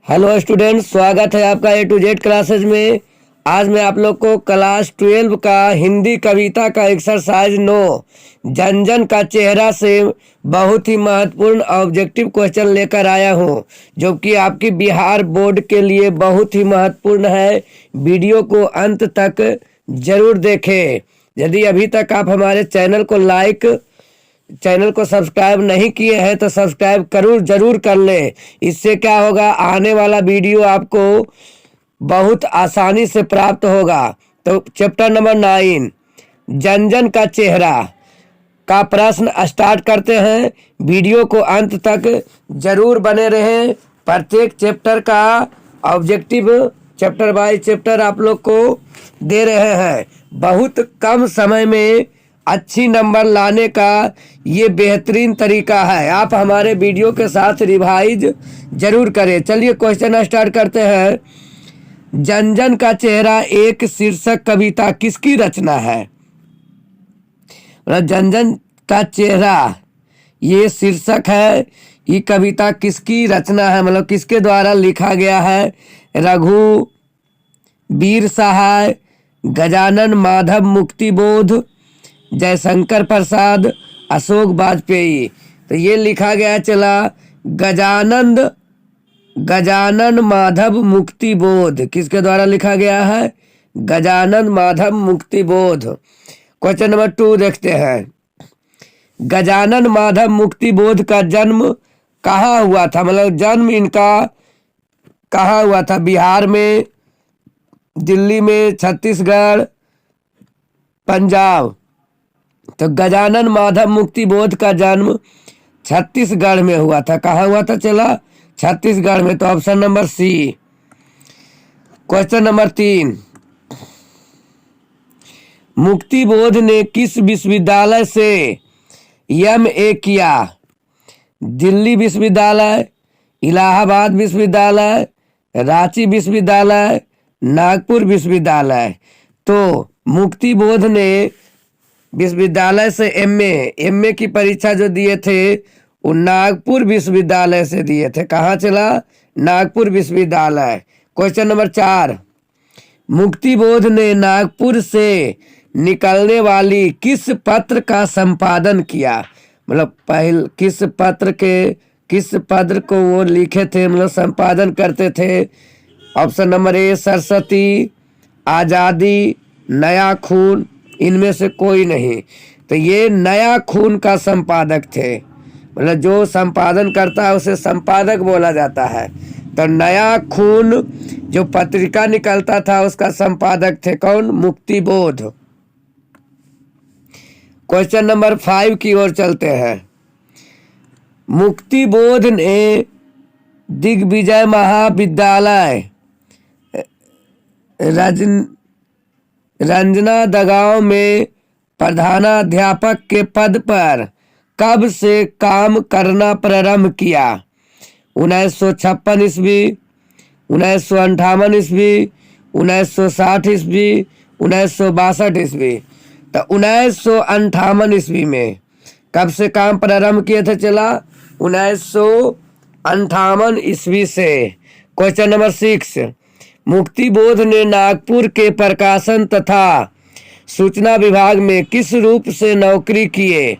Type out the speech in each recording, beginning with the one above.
Hello student, स्वागत है आपका ए टू जेड क्लासेज में। आज मैं आप लोग को क्लास 12 का हिंदी कविता का एक्सरसाइज 9 जन जन का चेहरा से बहुत ही महत्वपूर्ण ऑब्जेक्टिव क्वेश्चन लेकर आया हूं, जो कि आपकी बिहार बोर्ड के लिए बहुत ही महत्वपूर्ण है। वीडियो को अंत तक जरूर देखें। यदि अभी तक आप हमारे चैनल को सब्सक्राइब नहीं किए हैं तो सब्सक्राइब जरूर कर लें। इससे क्या होगा, आने वाला वीडियो आपको बहुत आसानी से प्राप्त होगा। तो चैप्टर नंबर 9 जन जन का चेहरा का प्रश्न स्टार्ट करते हैं। वीडियो को अंत तक जरूर बने रहें। प्रत्येक चैप्टर का ऑब्जेक्टिव चैप्टर बाय चैप्टर आप लोग को दे रहे हैं। बहुत कम समय में अच्छी नंबर लाने का ये बेहतरीन तरीका है। आप हमारे वीडियो के साथ रिवाइज जरूर करें। चलिए क्वेश्चन स्टार्ट करते हैं। जन जन का चेहरा एक शीर्षक कविता किसकी रचना है? जन जन का चेहरा ये शीर्षक है। ये कविता किसकी रचना है, मतलब किसके द्वारा लिखा गया है? रघु वीर सहाय, गजानन माधव मुक्तिबोध, जयशंकर प्रसाद, अशोक वाजपेयी। तो ये लिखा गया चला गजानन माधव मुक्तिबोध। किसके द्वारा लिखा गया है? गजानन माधव मुक्तिबोध। क्वेश्चन नंबर 2 देखते हैं। गजानन माधव मुक्तिबोध का जन्म कहाँ हुआ था? मतलब जन्म इनका कहाँ हुआ था? बिहार में, दिल्ली में, छत्तीसगढ़, पंजाब। तो गजानन माधव मुक्तिबोध का जन्म छत्तीसगढ़ में हुआ था। कहाँ हुआ था चला? छत्तीसगढ़ में। तो option number C. Question number 3 Muktibodh ने किस विश्वविद्यालय से एमए किया? दिल्ली विश्वविद्यालय, इलाहाबाद विश्वविद्यालय, रांची विश्वविद्यालय, नागपुर विश्वविद्यालय। तो मुक्तिबोध ने विश्वविद्यालय से एमए की परीक्षा जो दिए थे वो नागपुर विश्वविद्यालय से दिए थे। कहाँ चला? नागपुर विश्वविद्यालय। क्वेश्चन नंबर 4 मुक्तिबोध ने नागपुर से निकलने वाली किस पत्र का संपादन किया? मतलब किस पत्र को वो लिखे थे, मतलब संपादन करते थे? ऑप्शन नंबर ए सरस्वती, आज़ादी, नया खून। इनमें से कोई नहीं। तो ये नया खून का संपादक थे। मतलब जो संपादन करता है उसे संपादक बोला जाता है। तो नया खून जो पत्रिका निकलता था उसका संपादक थे कौन? मुक्तिबोध। क्वेश्चन नंबर 5 की ओर चलते हैं। मुक्तिबोध ने दिग्विजय महाविद्यालय रंजनादगांव में प्रधानाध्यापक के पद पर कब से काम करना प्रारंभ किया? 1956 ईस्वी, 1958 ईस्वी, 1960 ईस्वी, 1962 ईस्वी। तो 1958 ईस्वी में कब से काम प्रारंभ किए थे चला? 1958 ईस्वी से। क्वेश्चन नंबर 6 मुक्तिबोध ने नागपुर के प्रकाशन तथा सूचना विभाग में किस रूप से नौकरी किए?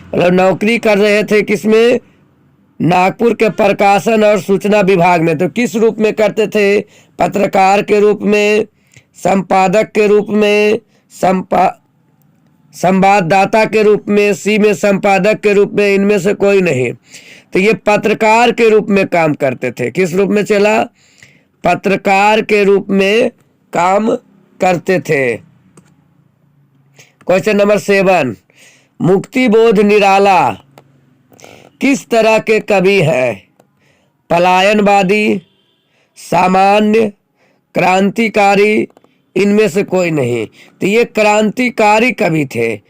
मतलब नौकरी कर रहे थे किसमें? नागपुर के प्रकाशन और सूचना विभाग में। तो किस रूप में करते थे? पत्रकार के रूप में, संपादक के रूप में, संवाददाता के रूप में, सी में संपादक के रूप में। इनमें से कोई नहीं। तो ये पत्रकार के रूप में काम करते थे। किस रूप में चला? पत्रकार के रूप में काम करते थे। क्वेश्चन नंबर 7 मुक्तिबोध निराला किस तरह के कवि हैं? पलायनवादी, सामान्य, क्रांतिकारी। इनमें से कोई नहीं। तो ये क्रांतिकारी कवि थे।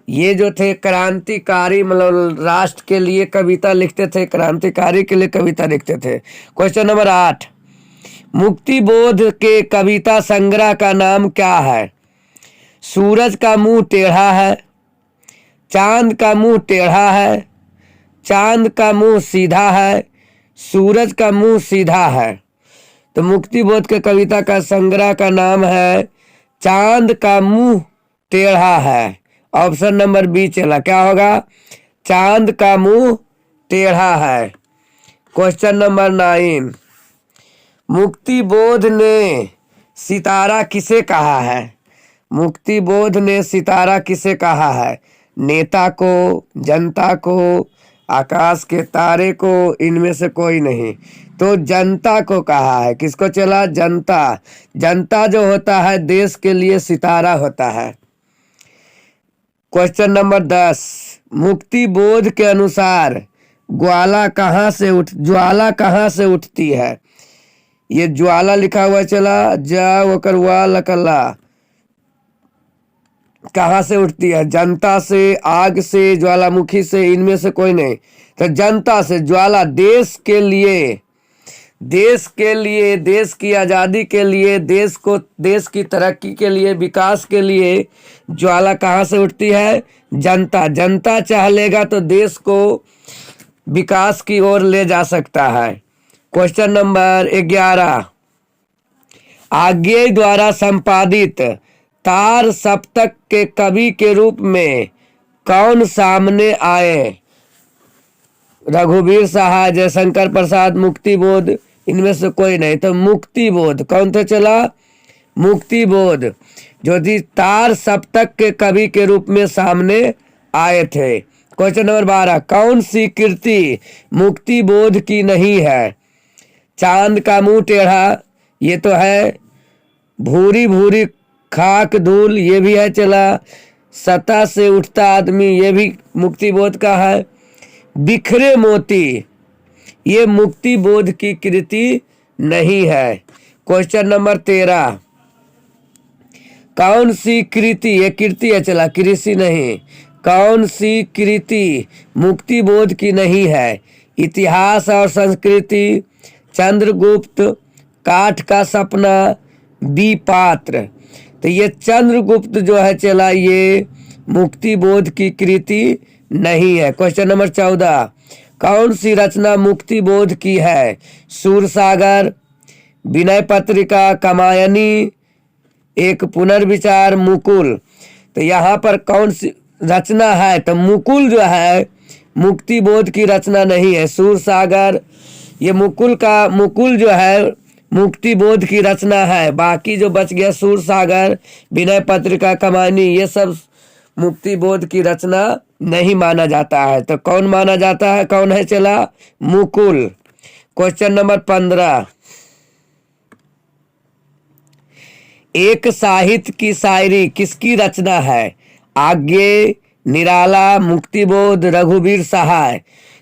ये जो थे क्रांतिकारी, मतलब राष्ट्र के लिए कविता लिखते थे, क्रांतिकारी के लिए कविता लिखते थे। क्वेश्चन नंबर 8 मुक्तिबोध के कविता संग्रह का नाम क्या है? सूरज का मुंह टेढ़ा है, चांद का मुंह टेढ़ा है, चांद का मुंह सीधा है, सूरज का मुंह सीधा है। तो मुक्ति बोध के कविता का संग्रह का नाम है चांद का मुंह टेढ़ा है। ऑप्शन नंबर बी चला, क्या होगा? चांद का मुंह टेढ़ा है। क्वेश्चन नंबर 9, मुक्ति बोध ने सितारा किसे कहा है? मुक्ति बोध ने सितारा किसे कहा है? नेता को, जनता को, आकाश के तारे को, इनमें से कोई नहीं। तो जनता को कहा है। किसको चला? जनता। जनता जो होता है देश के लिए सितारा होता है। क्वेश्चन नंबर 10, मुक्ति बोध के अनुसार ज्वाला कहाँ से उठती है? ये ज्वाला लिखा हुआ चला, जा वकर वा लकल्ला, कहाँ से उठती है? जनता से, आग से, ज्वालामुखी से, इनमें से कोई नहीं। तो जनता से ज्वाला, देश के लिए, देश की आज़ादी के लिए, देश की तरक्की के लिए, विकास के लिए ज्वाला कहाँ से उठती है? जनता चाह लेगा तो देश को विकास की ओर ले जा सकता है। क्वेश्चन नंबर 11, आज्ञे द्वारा संपादित तार सप्तक के कवि के रूप में कौन सामने आए? रघुवीर सहाय, जयशंकर प्रसाद, मुक्ति बोध, इनमें से कोई नहीं। तो मुक्ति बोध। कौन थे चला? मुक्ति बोध, जो थी तार सप्तक के कवि के रूप में सामने आए थे। क्वेश्चन नंबर 12, कौन सी कृति मुक्ति बोध की नहीं है? चांद का मुंह टेढ़ा, ये तो है। भूरी भूरी खाक धूल, ये भी है चला। सतह से उठता आदमी, ये भी मुक्ति बोध का है। बिखरे मोती, ये मुक्ति बोध की कृति नहीं है। क्वेश्चन नंबर 13, कौन सी कृति, ये कृति है चला, कृषि नहीं, कौन सी कृति मुक्ति बोध की नहीं है? इतिहास और संस्कृति, चंद्रगुप्त, काठ का सपना, बी पात्र। तो ये चंद्रगुप्त जो है चला, ये मुक्ति बोध की कृति नहीं है। क्वेश्चन नंबर 14, कौन सी रचना मुक्ति बोध की है? सूरसागर, विनय पत्रिका, कामायनी, एक पुनर्विचार, मुकुल। तो यहाँ पर कौन सी रचना है? तो मुकुल जो है मुक्ति बोध की रचना नहीं है। सूरसागर, ये मुकुल जो है मुक्ति बोध की रचना है। बाकी जो बच गया सूरसागर, विनय पत्रिका, कामायनी, ये सब मुक्ति बोध की रचना नहीं माना जाता है। तो कौन माना जाता है? कौन है चला? मुकुल। क्वेश्चन नंबर 15, एक साहित्य की शायरी किसकी रचना है? आज्ञे, निराला, मुक्ति बोध, रघुवीर सहाय।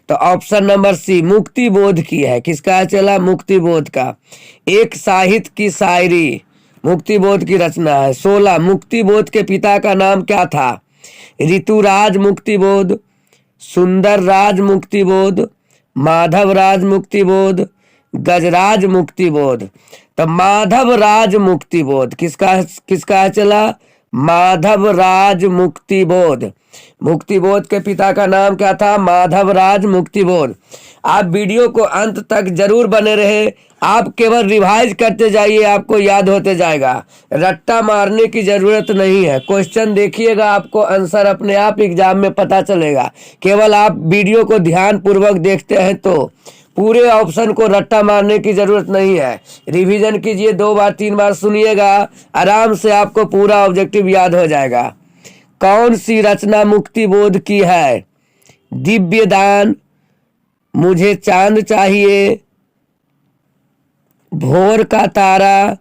तो ऑप्शन नंबर सी मुक्ति बोध की है। किसका चला? मुक्ति बोध का। एक साहित्य की शायरी मुक्ति बोध की रचना है। 16, मुक्ति बोध के पिता का नाम क्या था? ऋतुराज मुक्ति बोध, सुंदर राज मुक्ति बोध, माधव राज मुक्ति बोध, गजराज मुक्ति बोध। तो माधव राज मुक्ति बोध किसका चला? माधव राज मुक्ति बोध। मुक्ति बोध के पिता का नाम क्या था? माधव राज मुक्ति बोध। आप वीडियो को अंत तक जरूर बने रहे। आप केवल रिवाइज करते जाइए, आपको याद होते जाएगा। रट्टा मारने की जरूरत नहीं है। क्वेश्चन देखिएगा, आपको आंसर अपने आप एग्जाम में पता चलेगा। केवल आप वीडियो को ध्यान पूर्वक देखते हैं तो पूरे ऑप्शन को रट्टा मारने की जरूरत नहीं है। रिवीजन कीजिए, 2 बार 3 बार सुनिएगा, आराम से आपको पूरा ऑब्जेक्टिव याद हो जाएगा। कौन सी रचना मुक्ति बोध की है? दिव्य दान, मुझे चांद चाहिए, भोर का तारा,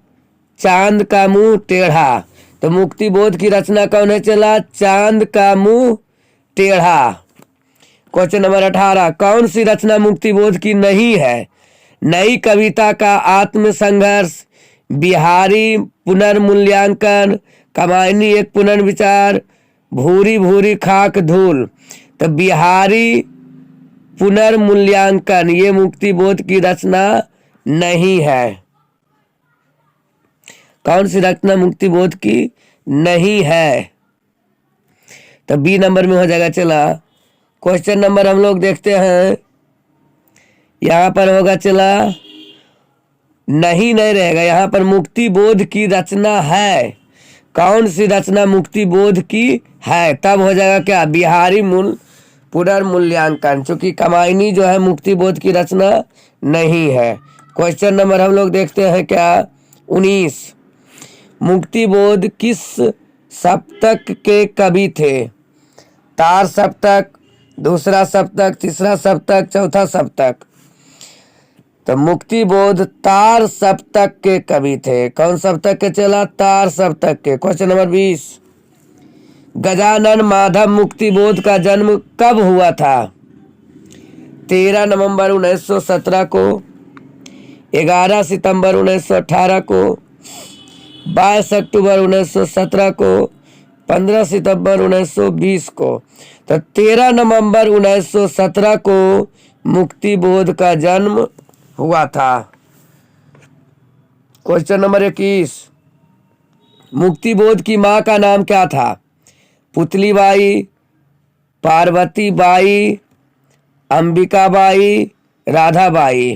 चांद का मुंह टेढ़ा। तो मुक्ति बोध की रचना कौन है चला? चांद का मुंह टेढ़ा। क्वेश्चन नंबर 18, कौन सी रचना मुक्ति बोध की नहीं है? नई कविता का आत्मसंघर्ष, बिहारी पुनर्मूल्यांकन, कामायनी एक पुनर्विचार, भूरी भूरी खाक धूल। तो बिहारी पुनर्मूल्यांकन ये मुक्ति बोध की रचना नहीं है। कौन सी रचना मुक्ति बोध की नहीं है? तो बी नंबर में हो जाएगा चला। क्वेश्चन नंबर हम लोग देखते हैं यहाँ पर होगा चला नहीं रहेगा, यहाँ पर मुक्ति बोध की रचना है। कौन सी रचना मुक्ति बोध की है, तब हो जाएगा क्या, बिहारी मूल पुनर्मूल्यांकन, चूंकि कमायनी जो है मुक्ति बोध की रचना नहीं है। क्वेश्चन नंबर हम लोग देखते हैं क्या, 19। मुक्ति बोध किस सप्तक के कवि थे? तार सप्तक, दूसरा सप्तक, तीसरा सप्तक, चौथा सप्तक। तो मुक्ति बोध तार सप्तक के कवि थे। कौन सप्तक के चला, तार सप्तक के। Question number 20। गजानन माधव मुक्ति बोध का जन्म कब हुआ था? 13 नवंबर 1917 को, 11 सितंबर 1918 को, 22 अक्टूबर 1917 को, 15 सितंबर 1920 को। तो 13 नवंबर 1917 को मुक्ति बोध का जन्म हुआ था। Question number 21। मुक्ति बोध की मां का नाम क्या था? Putli Bai, Parvati by, Ambika by, Radha by.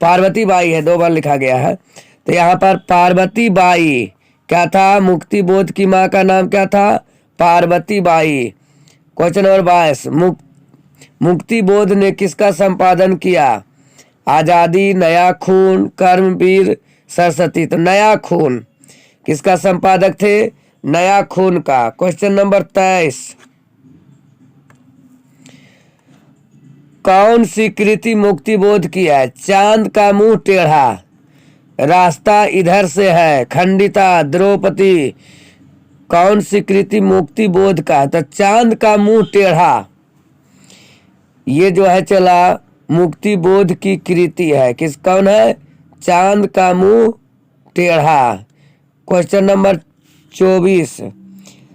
Parvati by है, 2 बार लिखा गया है। तो यहाँ पर पार्वती बाई क्या था, मुक्ति बोध की मां का नाम क्या था, पार्वती बाई। Question number 22। मुक्ति बोध ने किसका संपादन किया? आजादी, नया खून, कर्मवीर, सरस्वती। तो नया खून किसका संपादक थे? नया खून का। Question number 23। कौन सी कृति मुक्ति बोध की है? चांद का मुंह टेढ़ा, रास्ता इधर से है, खंडिता, द्रौपदी। कौन सी कृति मुक्ति बोध का? तो चांद का मुंह टेढ़ा, ये जो है चला मुक्ति बोध की कृति है। किस कौन है? चांद का मुंह टेढ़ा। Question number 24।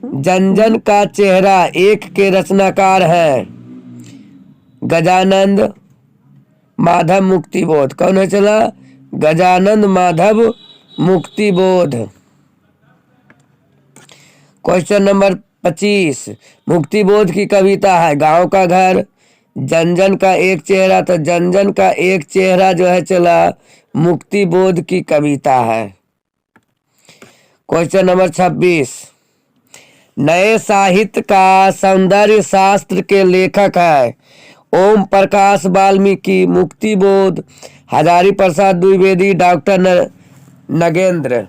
जन जन का चेहरा एक के रचनाकार हैं? गजानंद माधव मुक्ति बोध। कौन है चला? गजानंद माधव मुक्ति बोध। Question number 25। मुक्ति बोध की कविता है गांव का घर, जन जन का एक चेहरा। तो जन जन का एक चेहरा जो है चला मुक्ति बोध की कविता है। Question number 26। नए साहित्य का सौंदर्य शास्त्र के लेखक है? ओम प्रकाश वाल्मीकि, मुक्ति बोध, हजारी प्रसाद द्विवेदी, डॉक्टर नगेंद्र।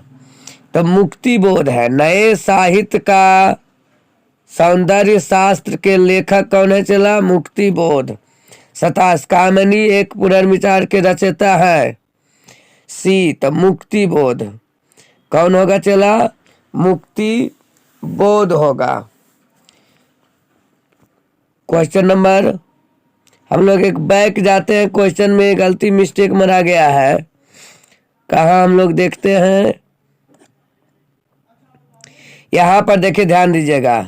तो मुक्ति बोध है। नए साहित्य का सौंदर्य शास्त्र के लेखक कौन है चला? मुक्ति बोध। 27। कामिनी एक पुनर्विचार के रचयिता है? सी। तो मुक्ति बोध कौन होगा चला? मुक्ति बोध होगा। क्वेश्चन नंबर, हम लोग एक बैक जाते हैं, क्वेश्चन में गलती मिस्टेक मारा गया है। कहाँ हम लोग देखते हैं, यहाँ पर देखिए, ध्यान दीजिएगा।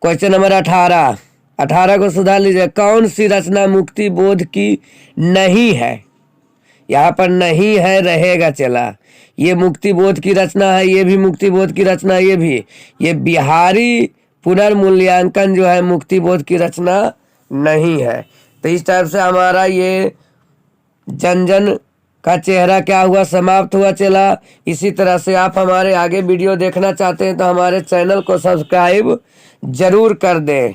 क्वेश्चन नंबर 18 को सुधार लीजिए। कौन सी रचना मुक्ति बोध की नहीं है? यहाँ पर नहीं है रहेगा चला। ये मुक्ति बोध की रचना है, ये भी मुक्ति बोध की रचना है, ये भी। ये बिहारी पुनर्मूल्यांकन जो है मुक्ति बोध की रचना नहीं है। तो इस टाइप से हमारा ये जन जन का चेहरा क्या हुआ, समाप्त हुआ चला। इसी तरह से आप हमारे आगे वीडियो देखना चाहते हैं तो हमारे चैनल को सब्सक्राइब जरूर कर दें।